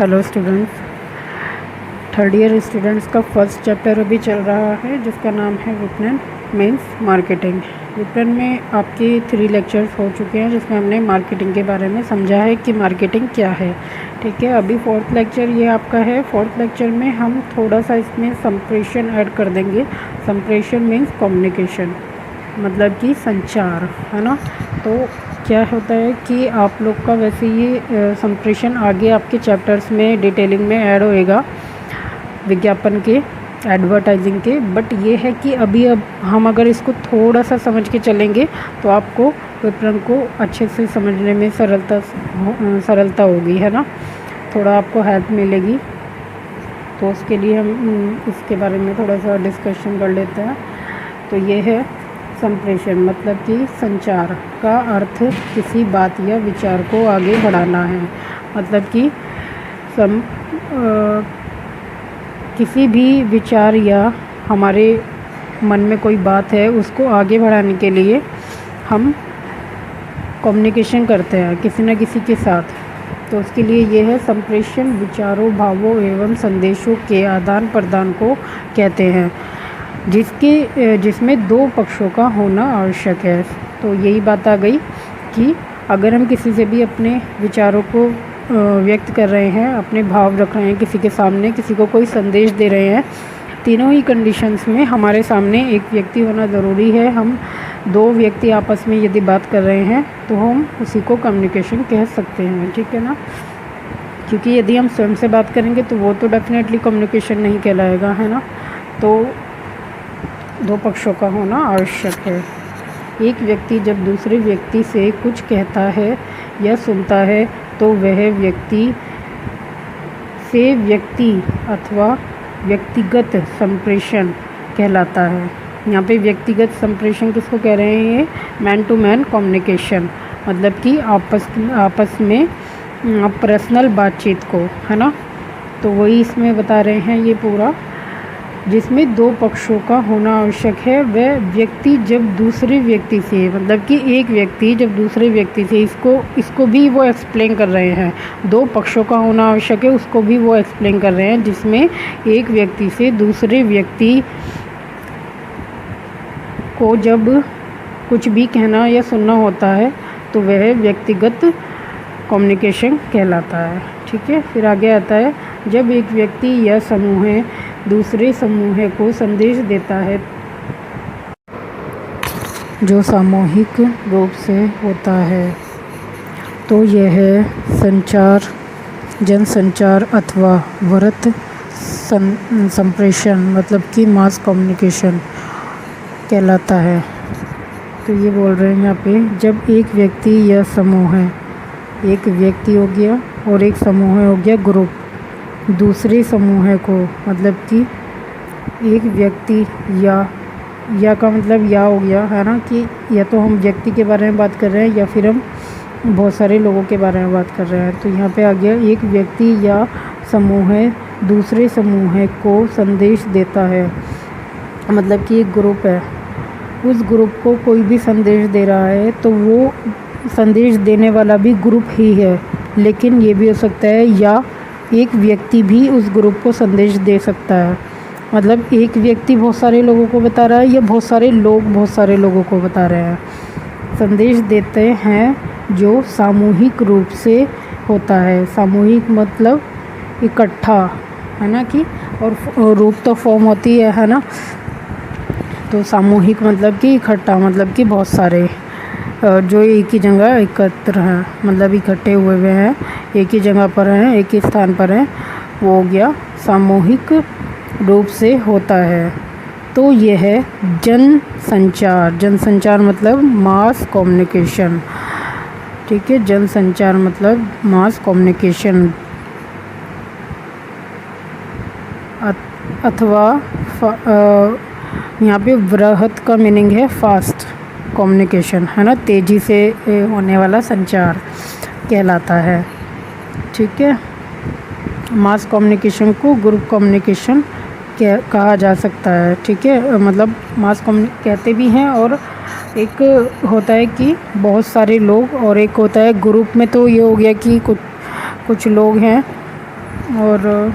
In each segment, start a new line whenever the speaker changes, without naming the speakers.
Hello students, third year students का first chapter अभी चल रहा है जिसका नाम है विपणन मीन्स मार्केटिंग। विपणन में आपके 3 लेक्चर्स हो चुके हैं जिसमें हमने मार्केटिंग के बारे में समझा है कि मार्केटिंग क्या है। ठीक है, अभी 4th लेक्चर ये आपका है। 4th लेक्चर में हम थोड़ा सा इसमें संप्रेषण ऐड कर देंगे। संप्रेषण मीन्स कम्युनिकेशन, मतलब कि संचार, है ना। तो क्या होता है कि आप लोग का वैसे ये संप्रेषण आगे आपके चैप्टर्स में डिटेलिंग में ऐड होएगा, विज्ञापन के, एडवर्टाइजिंग के। बट ये है कि अभी अब हम अगर इसको थोड़ा सा समझ के चलेंगे तो आपको विपणन को अच्छे से समझने में सरलता होगी, है ना। थोड़ा आपको हेल्प मिलेगी। तो उसके लिए हम इसके बारे में थोड़ा सा डिस्कशन कर लेते हैं। तो ये है संप्रेषण, मतलब कि संचार का अर्थ किसी बात या विचार को आगे बढ़ाना है। मतलब कि किसी भी विचार या हमारे मन में कोई बात है उसको आगे बढ़ाने के लिए हम कम्युनिकेशन करते हैं किसी न किसी के साथ। तो उसके लिए ये है संप्रेषण, विचारों, भावों एवं संदेशों के आदान प्रदान को कहते हैं, जिसमें 2 पक्षों का होना आवश्यक है। तो यही बात आ गई कि अगर हम किसी से भी अपने विचारों को व्यक्त कर रहे हैं, अपने भाव रख रहे हैं किसी के सामने, किसी को कोई संदेश दे रहे हैं, तीनों ही कंडीशंस में हमारे सामने एक व्यक्ति होना ज़रूरी है। हम 2 व्यक्ति आपस में यदि बात कर रहे हैं तो हम उसी को कम्युनिकेशन कह सकते हैं, ठीक है ना। क्योंकि यदि हम स्वयं से बात करेंगे तो वो तो डेफिनेटली कम्युनिकेशन नहीं कहलाएगा, है ना। तो 2 पक्षों का होना आवश्यक है। एक व्यक्ति जब दूसरे व्यक्ति से कुछ कहता है या सुनता है तो वह व्यक्ति से व्यक्ति अथवा व्यक्तिगत संप्रेषण कहलाता है। यहाँ पे व्यक्तिगत संप्रेषण किसको कह रहे हैं? ये मैन टू मैन कम्युनिकेशन, मतलब कि आपस में पर्सनल बातचीत को, है ना। तो वही इसमें बता रहे हैं ये पूरा, जिसमें 2 पक्षों का होना आवश्यक है। वह व्यक्ति जब दूसरे व्यक्ति से, मतलब कि एक व्यक्ति जब दूसरे व्यक्ति से, इसको भी वो एक्सप्लेन कर रहे हैं। 2 पक्षों का होना आवश्यक है, उसको भी वो एक्सप्लेन कर रहे हैं, जिसमें एक व्यक्ति से दूसरे व्यक्ति को जब कुछ भी कहना या सुनना होता है तो वह व्यक्तिगत कम्युनिकेशन कहलाता है, ठीक है। फिर आगे आता है, जब एक व्यक्ति या समूह दूसरे समूह को संदेश देता है जो सामूहिक रूप से होता है तो यह संचार, जनसंचार अथवा वृत्त संप्रेषण, मतलब कि मास कम्युनिकेशन कहलाता है। तो ये बोल रहे हैं यहाँ पे, जब एक व्यक्ति या समूह, एक व्यक्ति हो गया और एक समूह हो गया ग्रुप, दूसरे समूह को, मतलब कि एक व्यक्ति या का मतलब या हो गया, है ना, कि या तो हम व्यक्ति के बारे में बात कर रहे हैं या फिर हम बहुत सारे लोगों के बारे में बात कर रहे हैं। तो यहाँ पे आ गया, एक व्यक्ति या समूह दूसरे समूह को संदेश देता है, मतलब कि एक ग्रुप है, उस ग्रुप को कोई भी संदेश दे रहा है तो वो संदेश देने वाला भी ग्रुप ही है। लेकिन ये भी हो सकता है या एक व्यक्ति भी उस ग्रुप को संदेश दे सकता है, मतलब एक व्यक्ति बहुत सारे लोगों को बता रहा है या बहुत सारे लोग बहुत सारे लोगों को बता रहे हैं। संदेश देते हैं जो सामूहिक रूप से होता है। सामूहिक मतलब इकट्ठा, है ना, कि और रूप तो फॉर्म होती है ना। तो सामूहिक मतलब कि इकट्ठा, मतलब कि बहुत सारे जो एक ही जगह एकत्र हैं, मतलब इकट्ठे हुए हैं, एक ही जगह पर हैं, एक ही स्थान पर हैं, वो हो गया सामूहिक रूप से होता है। तो यह है जनसंचार। जनसंचार मतलब मास कम्युनिकेशन, ठीक है। जनसंचार मतलब मास कम्युनिकेशन अथवा यहाँ पे वृहत का मीनिंग है फास्ट कम्युनिकेशन, है ना, तेज़ी से होने वाला संचार कहलाता है, ठीक है। मास कम्युनिकेशन को ग्रुप कम्युनिकेशन कहा जा सकता है, ठीक है। मतलब मास कहते भी हैं, और एक होता है कि बहुत सारे लोग, और एक होता है ग्रुप में। तो ये हो गया कि कुछ लोग हैं और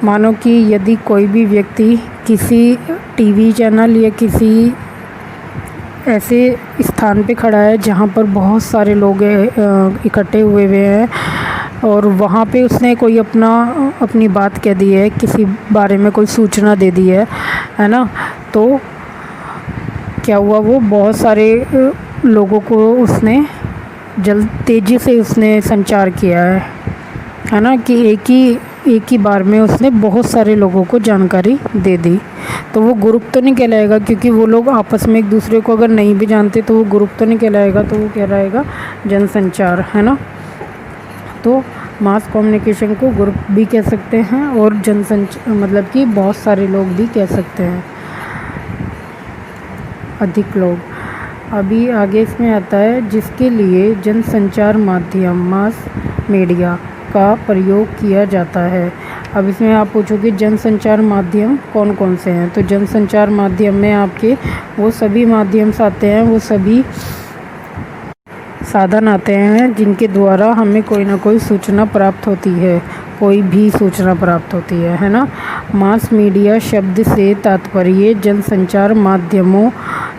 मानो कि यदि कोई भी व्यक्ति किसी टीवी चैनल या किसी ऐसे स्थान पे खड़ा है जहाँ पर बहुत सारे लोग इकट्ठे हुए हैं और वहाँ पे उसने कोई अपनी बात कह दी है, किसी बारे में कोई सूचना दे दी है ना, तो क्या हुआ, वो बहुत सारे लोगों को उसने तेज़ी से उसने संचार किया है ना, कि एक ही बार में उसने बहुत सारे लोगों को जानकारी दे दी। तो वो ग्रुप तो नहीं कहलाएगा, क्योंकि वो लोग आपस में एक दूसरे को अगर नहीं भी जानते तो वो ग्रुप तो नहीं कहलाएगा, तो वो कहलाएगा जनसंचार, है ना। तो मास कम्युनिकेशन को ग्रुप भी कह सकते हैं और जनसंचार मतलब कि बहुत सारे लोग भी कह सकते हैं, अधिक लोग। अभी आगे इसमें आता है जिसके लिए जनसंचार माध्यम मास मीडिया का प्रयोग किया जाता है। अब इसमें आप पूछोगे जनसंचार माध्यम कौन कौन से हैं, तो जनसंचार माध्यम में आपके वो सभी माध्यम आते हैं, वो सभी साधन आते हैं जिनके द्वारा हमें कोई ना कोई सूचना प्राप्त होती है, कोई भी सूचना प्राप्त होती है ना। मास मीडिया शब्द से तात्पर्य जनसंचार माध्यमों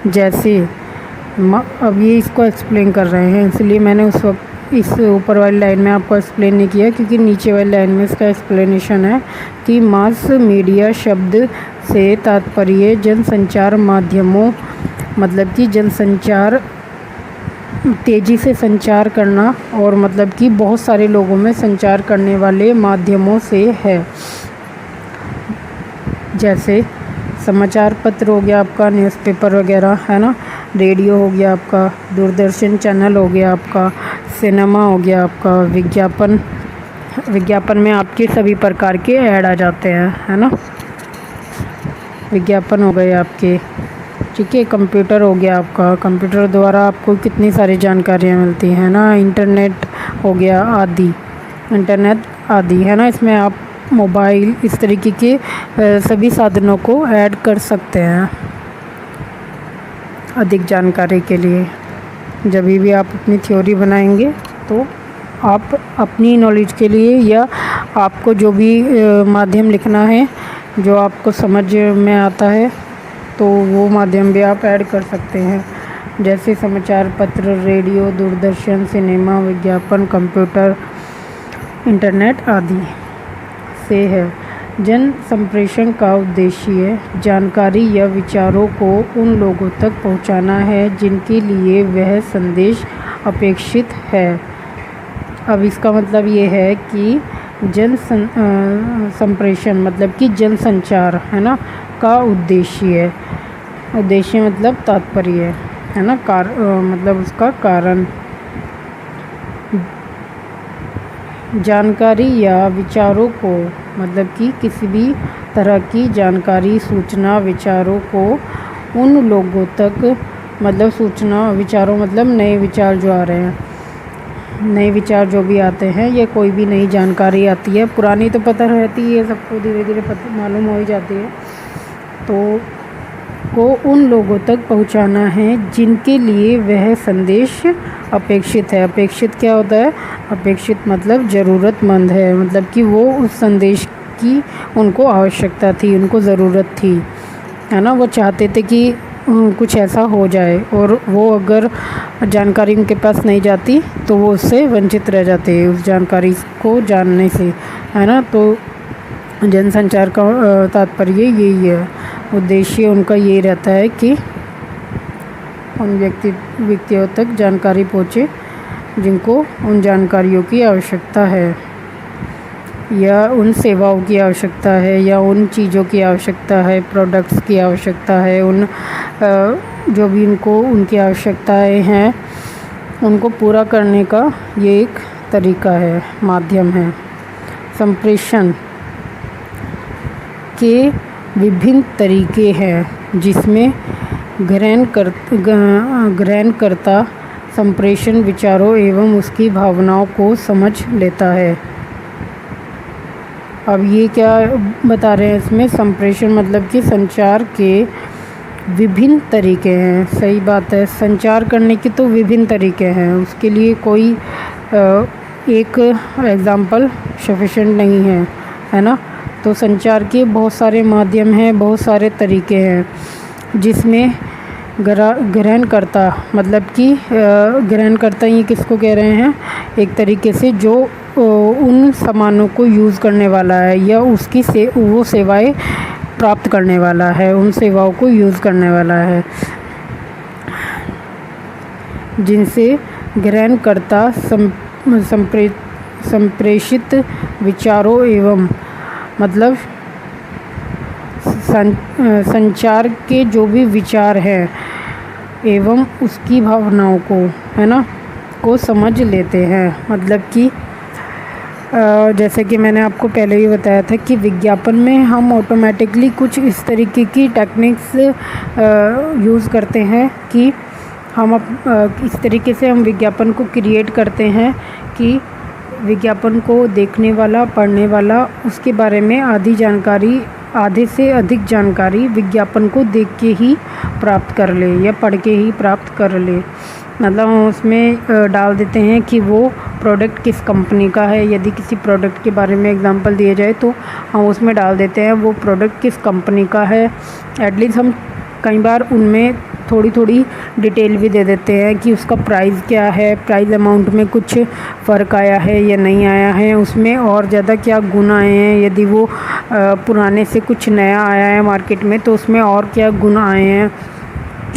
जैसे, अब ये इसको एक्सप्लेन कर रहे हैं, इसलिए मैंने उस वक्त इस ऊपर वाली लाइन में आपको एक्सप्लेन नहीं किया, क्योंकि नीचे वाली लाइन में इसका एक्सप्लेनेशन है कि मास मीडिया शब्द से तात्पर्य जनसंचार माध्यमों मतलब कि जनसंचार तेज़ी से संचार करना और मतलब कि बहुत सारे लोगों में संचार करने वाले माध्यमों से है। जैसे समाचार पत्र हो गया आपका, न्यूज़पेपर वगैरह, है ना, रेडियो हो गया आपका, दूरदर्शन चैनल हो गया आपका, सिनेमा हो गया आपका, विज्ञापन में आपके सभी प्रकार के ऐड आ जाते हैं, है ना, विज्ञापन हो गए आपके, ठीक है। कंप्यूटर हो गया आपका, कंप्यूटर द्वारा आपको कितनी सारी जानकारियाँ मिलती हैं ना, इंटरनेट हो गया आदि, इंटरनेट आदि, है ना। इसमें आप मोबाइल इस तरीके के सभी साधनों को ऐड कर सकते हैं अधिक जानकारी के लिए। जब भी आप अपनी थ्योरी बनाएंगे तो आप अपनी नॉलेज के लिए या आपको जो भी माध्यम लिखना है जो आपको समझ में आता है तो वो माध्यम भी आप ऐड कर सकते हैं। जैसे समाचार पत्र, रेडियो, दूरदर्शन, सिनेमा, विज्ञापन, कंप्यूटर, इंटरनेट आदि से है। जन संप्रेषण का उद्देश्य जानकारी या विचारों को उन लोगों तक पहुंचाना है जिनके लिए वह संदेश अपेक्षित है। अब इसका मतलब ये है कि संप्रेषण मतलब कि जनसंचार, है ना, का उद्देश्य मतलब तात्पर्य, है ना, मतलब उसका कारण। जानकारी या विचारों को मतलब कि किसी भी तरह की जानकारी, सूचना, विचारों को उन लोगों तक मतलब सूचना, विचारों मतलब नए विचार जो आ रहे हैं, नए विचार जो भी आते हैं या कोई भी नई जानकारी आती है, पुरानी तो पता रहती है सबको, धीरे धीरे मालूम हो ही जाती है, तो को उन लोगों तक पहुंचाना है जिनके लिए वह संदेश अपेक्षित है। अपेक्षित क्या होता है? अपेक्षित मतलब ज़रूरतमंद है, मतलब कि वो उस संदेश की उनको आवश्यकता थी, उनको ज़रूरत थी, है ना। वो चाहते थे कि कुछ ऐसा हो जाए और वो अगर जानकारी उनके पास नहीं जाती तो वो उससे वंचित रह जाते उस जानकारी को जानने से, है ना। तो जनसंचार का तात्पर्य यही है, उद्देश्य उनका यही रहता है कि उन व्यक्तियों तक जानकारी पहुँचे जिनको उन जानकारियों की आवश्यकता है या उन सेवाओं की आवश्यकता है या उन चीज़ों की आवश्यकता है, प्रोडक्ट्स की आवश्यकता है, उन जो भी उनको उनकी आवश्यकताएं हैं उनको पूरा करने का ये एक तरीका है, माध्यम है। संप्रेषण के विभिन्न तरीके हैं जिसमें ग्रहणकर्ता संप्रेषण विचारों एवं उसकी भावनाओं को समझ लेता है। अब ये क्या बता रहे हैं इसमें? संप्रेषण मतलब कि संचार के विभिन्न तरीके हैं। सही बात है, संचार करने के तो विभिन्न तरीके हैं, उसके लिए कोई एक एग्ज़ाम्पल सफिशिएंट नहीं है, है ना। तो संचार के बहुत सारे माध्यम हैं, बहुत सारे तरीके हैं जिसमें ग्रहणकर्ता, मतलब कि ग्रहणकर्ता ये किसको कह रहे हैं, एक तरीके से जो उन सामानों को यूज़ करने वाला है या उसकी वो सेवाएं प्राप्त करने वाला है, उन सेवाओं को यूज़ करने वाला है, जिनसे ग्रहणकर्ता संप्रेषित विचारों एवं मतलब संचार के जो भी विचार हैं एवं उसकी भावनाओं को, है ना, को समझ लेते हैं। मतलब कि जैसे कि मैंने आपको पहले ही बताया था कि विज्ञापन में हम ऑटोमेटिकली कुछ इस तरीके की टेक्निक्स यूज़ करते हैं कि हम इस तरीके से हम विज्ञापन को क्रिएट करते हैं कि विज्ञापन को देखने वाला, पढ़ने वाला उसके बारे में आधे से अधिक जानकारी विज्ञापन को देख के ही प्राप्त कर ले या पढ़ के ही प्राप्त कर ले। मतलब हम उसमें डाल देते हैं कि वो प्रोडक्ट किस कंपनी का है। यदि किसी प्रोडक्ट के बारे में एग्जांपल दिए जाए तो हम उसमें डाल देते हैं वो प्रोडक्ट किस कंपनी का है। एटलीस्ट हम कई बार उनमें थोड़ी थोड़ी डिटेल भी दे देते हैं कि उसका प्राइस क्या है, प्राइस अमाउंट में कुछ फ़र्क आया है या नहीं आया है, उसमें और ज़्यादा क्या गुण आए हैं, यदि वो पुराने से कुछ नया आया है मार्केट में तो उसमें और क्या गुण आए हैं,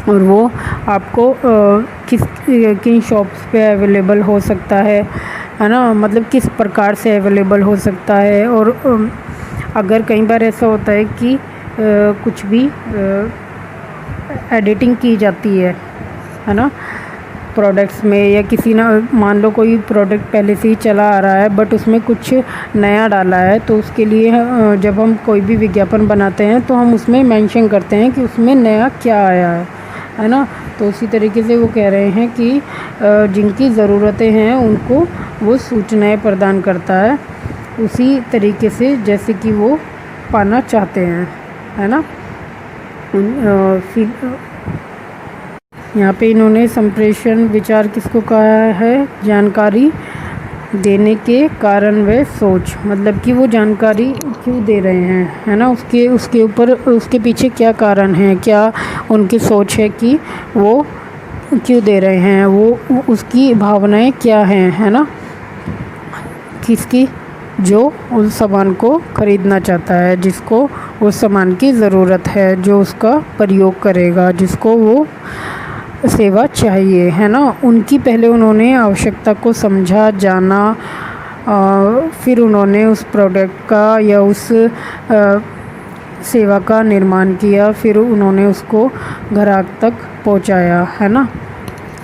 और वो आपको किन शॉप्स पे अवेलेबल हो सकता है ना, मतलब किस प्रकार से अवेलेबल हो सकता है। और अगर कई बार ऐसा होता है कि कुछ भी एडिटिंग की जाती है ना, प्रोडक्ट्स में, या किसी ना मान लो कोई प्रोडक्ट पहले से ही चला आ रहा है बट उसमें कुछ नया डाला है, तो उसके लिए जब हम कोई भी विज्ञापन बनाते हैं तो हम उसमें मेंशन करते हैं कि उसमें नया क्या आया है ना। तो उसी तरीके से वो कह रहे हैं कि जिनकी ज़रूरतें हैं उनको वो सूचनाएं प्रदान करता है उसी तरीके से जैसे कि वो पाना चाहते हैं, है ना। यहाँ पे इन्होंने संप्रेषण विचार किसको कहा है, जानकारी देने के कारण व सोच, मतलब कि वो जानकारी क्यों दे रहे हैं, है ना, उसके ऊपर उसके पीछे क्या कारण है, क्या उनकी सोच है कि वो क्यों दे रहे हैं, वो उसकी भावनाएं क्या हैं, है ना, किसकी, जो उस सामान को ख़रीदना चाहता है, जिसको उस सामान की ज़रूरत है, जो उसका प्रयोग करेगा, जिसको वो सेवा चाहिए, है ना। उनकी पहले उन्होंने आवश्यकता को समझा, जाना, फिर उन्होंने उस प्रोडक्ट का या उस सेवा का निर्माण किया, फिर उन्होंने उसको ग्राहक तक पहुंचाया, है ना।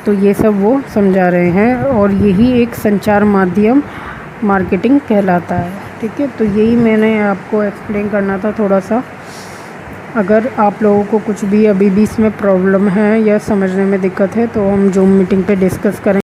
तो ये सब वो समझा रहे हैं और यही एक संचार माध्यम मार्केटिंग कहलाता है। ठीक है, तो यही मैंने आपको एक्सप्लेन करना था थोड़ा सा। अगर आप लोगों को कुछ भी अभी भी इसमें प्रॉब्लम है या समझने में दिक्कत है तो हम जूम मीटिंग पे डिस्कस करें।